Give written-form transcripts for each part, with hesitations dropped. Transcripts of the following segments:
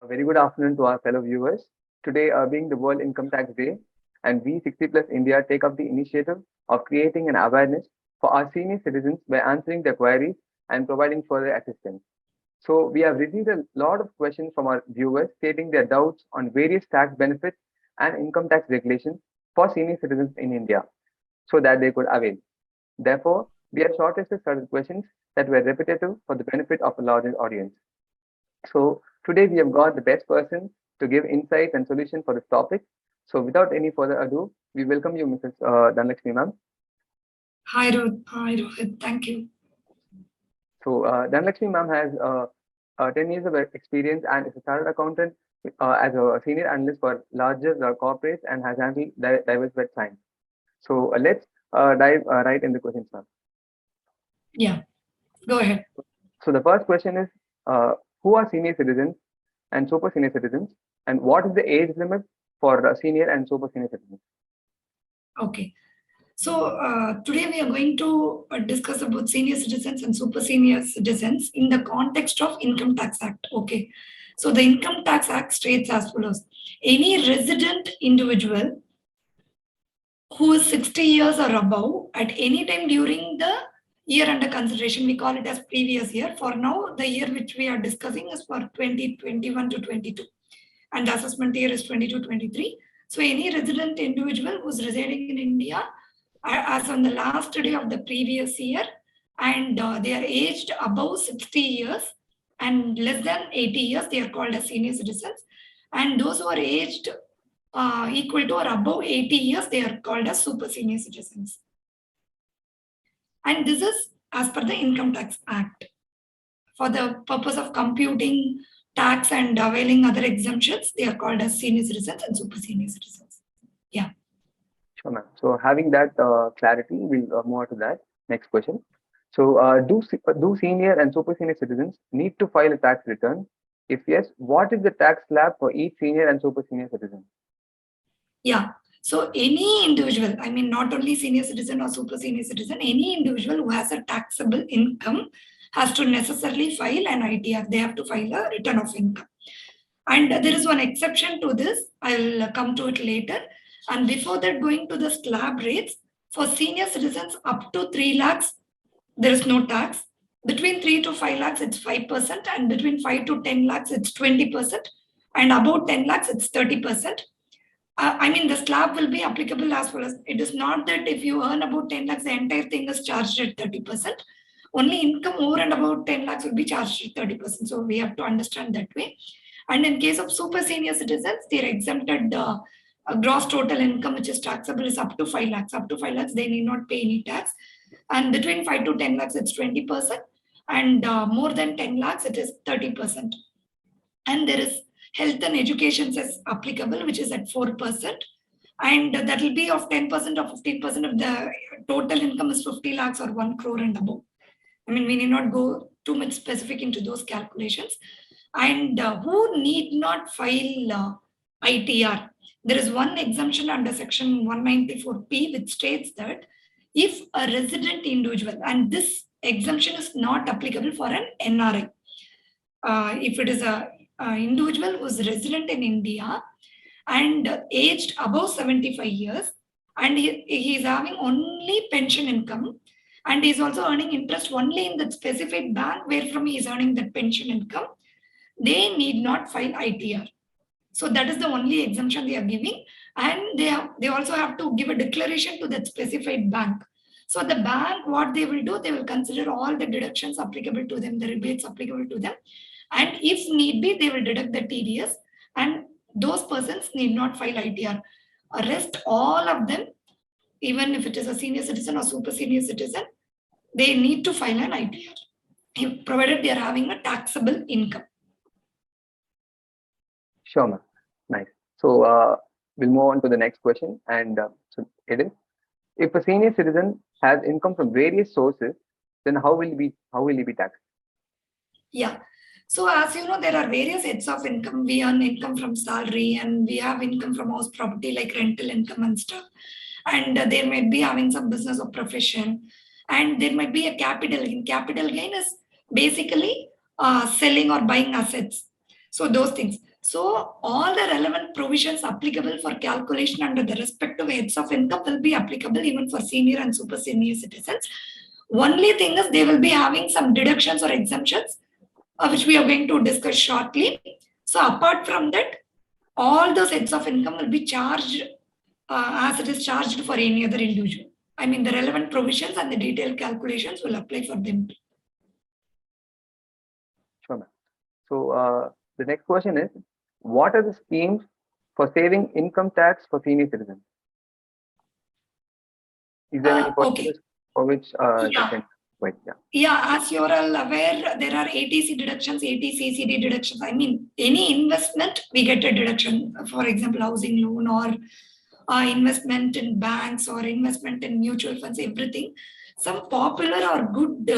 A very good afternoon to our fellow viewers. Today, being the World Income Tax Day, and we 60 Plus India take up the initiative of creating an awareness for our senior citizens by answering their queries and providing further assistance. So, we have received a lot of questions from our viewers stating their doubts on various tax benefits and income tax regulations for senior citizens in India so that they could avail. Therefore, we have shortlisted certain questions that were repetitive for the benefit of a larger audience. So today we have got the best person to give insights and solution for this topic. So without any further ado, we welcome you, Mrs. Danalakshmi ma'am. Hi, Rohit. Thank you. So Danalakshmi ma'am has 10 years of experience and is a chartered accountant as a senior analyst for larger corporates and has handled diversified clients. So let's dive right in the questions, ma'am. Yeah, go ahead. So the first question is, who are senior citizens and super senior citizens, and what is the age limit for senior and super senior citizens? Okay. So today we are going to discuss about senior citizens and super senior citizens in the context of Income Tax Act. Okay. So the Income Tax Act states as follows: any resident individual who is 60 years or above at any time during the year under consideration, we call it as previous year. For now, the year which we are discussing is for 2021 to 22, and the assessment year is 22-23. So any resident individual who's residing in India as on the last day of the previous year, and they are aged above 60 years and less than 80 years, they are called as senior citizens. And those who are aged equal to or above 80 years, they are called as super senior citizens. And this is as per the Income Tax Act. For the purpose of computing tax and availing other exemptions, they are called as senior citizens and super senior citizens. Yeah. Sure, ma'am. So having that clarity, we'll move on to that next question. So do senior and super senior citizens need to file a tax return? If yes, what is the tax slab for each senior and super senior citizen? Yeah. So any individual, I mean, not only senior citizen or super senior citizen, any individual who has a taxable income has to necessarily file an ITR. They have to file a return of income. And there is one exception to this. I'll come to it later. And before that, going to the slab rates, for senior citizens up to 3 lakhs, there is no tax. Between 3 to 5 lakhs, it's 5%. And between 5 to 10 lakhs, it's 20%. And about 10 lakhs, it's 30%. I mean, the slab will be applicable as well as it is not that if you earn about 10 lakhs, the entire thing is charged at 30%. Only income over and about 10 lakhs will be charged at 30%. So we have to understand that way. And in case of super senior citizens, they're exempted gross total income, which is taxable, is up to 5 lakhs. Up to 5 lakhs, they need not pay any tax. And between 5 to 10 lakhs, it's 20%. And more than 10 lakhs, it is 30%. And there is health and education cess applicable, which is at 4%. And that will be of 10% or 15% of the total income is 50 lakhs or 1 crore and above. I mean, we need not go too much specific into those calculations. And who need not file ITR? There is one exemption under section 194P, which states that if a resident individual, and this exemption is not applicable for an NRI, if it is a individual who is resident in India and aged above 75 years, and he is having only pension income, and he is also earning interest only in that specific bank where from he is earning that pension income, they need not file ITR. So that is the only exemption they are giving, and they also have to give a declaration to that specified bank. So the bank, what they will do, they will consider all the deductions applicable to them, the rebates applicable to them, and if need be, they will deduct the TDS, and those persons need not file ITR. Rest all of them, even if it is a senior citizen or super senior citizen, they need to file an ITR, provided they are having a taxable income. Sure, ma'am. Nice. So we'll move on to the next question. And so it is, if a senior citizen has income from various sources, then how will he be taxed? Yeah. So as you know, there are various heads of income. We earn income from salary, and we have income from house property like rental income and stuff. And there might be having some business or profession, and there might be a capital gain. Capital gain is basically selling or buying assets. So those things. So all the relevant provisions applicable for calculation under the respective heads of income will be applicable even for senior and super senior citizens. Only thing is they will be having some deductions or exemptions, which we are going to discuss shortly. So apart from that, all those heads of income will be charged as it is charged for any other individual. I mean, the relevant provisions and the detailed calculations will apply for them. Sure, ma'am. So the next question is, what are the schemes for saving income tax for senior citizens? Is there any Okay. for which Yeah. they can wait? Yeah. Yeah, as you're all aware, there are ATC deductions, ATCCD deductions. I mean, any investment, we get a deduction. For example, housing loan or investment in banks or investment in mutual funds, everything. Some popular or good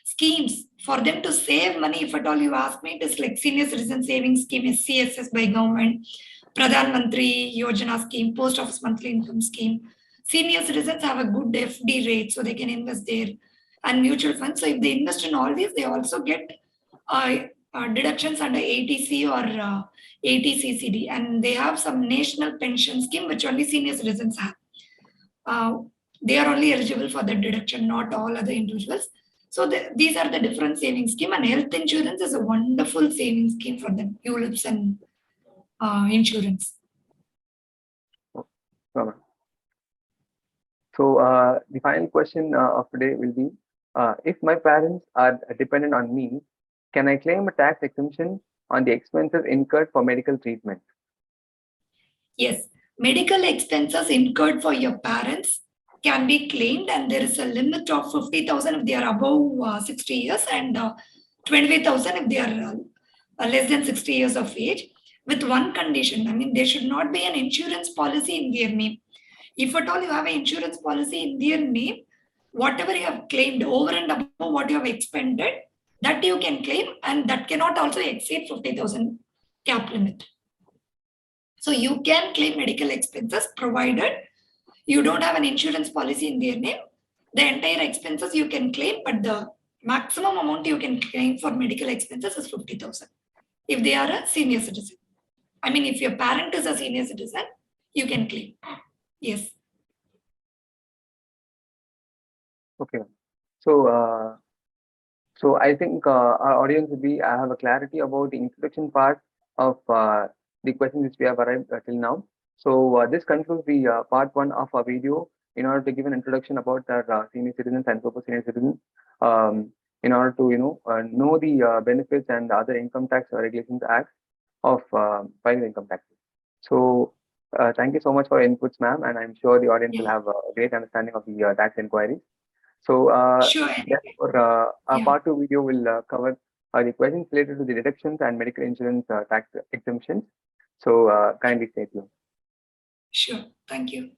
schemes for them to save money, if at all you ask me, it is like Senior Citizen Savings Scheme, is CSS by government, Pradhan Mantri Yojana scheme, Post Office Monthly Income Scheme. Senior citizens have a good FD rate, so they can invest there, and mutual funds. So if they invest in all these, they also get deductions under ATC or ATCCD, and they have some national pension scheme which only senior citizens have. They are only eligible for the deduction, not all other individuals. So these are the different savings scheme, and health insurance is a wonderful savings scheme for them, ULIPs and insurance. So the final question of today will be, if my parents are dependent on me, can I claim a tax exemption on the expenses incurred for medical treatment? Yes, medical expenses incurred for your parents can be claimed, and there is a limit of 50,000 if they are above 60 years and 25,000 if they are less than 60 years of age, with one condition. I mean, there should not be an insurance policy in their name. If at all you have an insurance policy in their name, whatever you have claimed over and above what you have expended, that you can claim, and that cannot also exceed 50,000 cap limit. So you can claim medical expenses provided you don't have an insurance policy in their name. The entire expenses you can claim, but the maximum amount you can claim for medical expenses is 50,000 if they are a senior citizen. I mean, if your parent is a senior citizen, you can claim. Yes. Okay. So I think our audience will be have a clarity about the introduction part of the questions which we have arrived till now. So this concludes the part one of our video in order to give an introduction about our senior citizens and super senior citizens, in order to know the benefits and the other income tax regulations acts of filing income taxes. So thank you so much for your inputs, ma'am, and I'm sure the audience will have a great understanding of the tax inquiries. So Sure. therefore, our part two video will cover the questions related to the deductions and medical insurance tax exemptions. So kindly stay tuned. Sure. Thank you.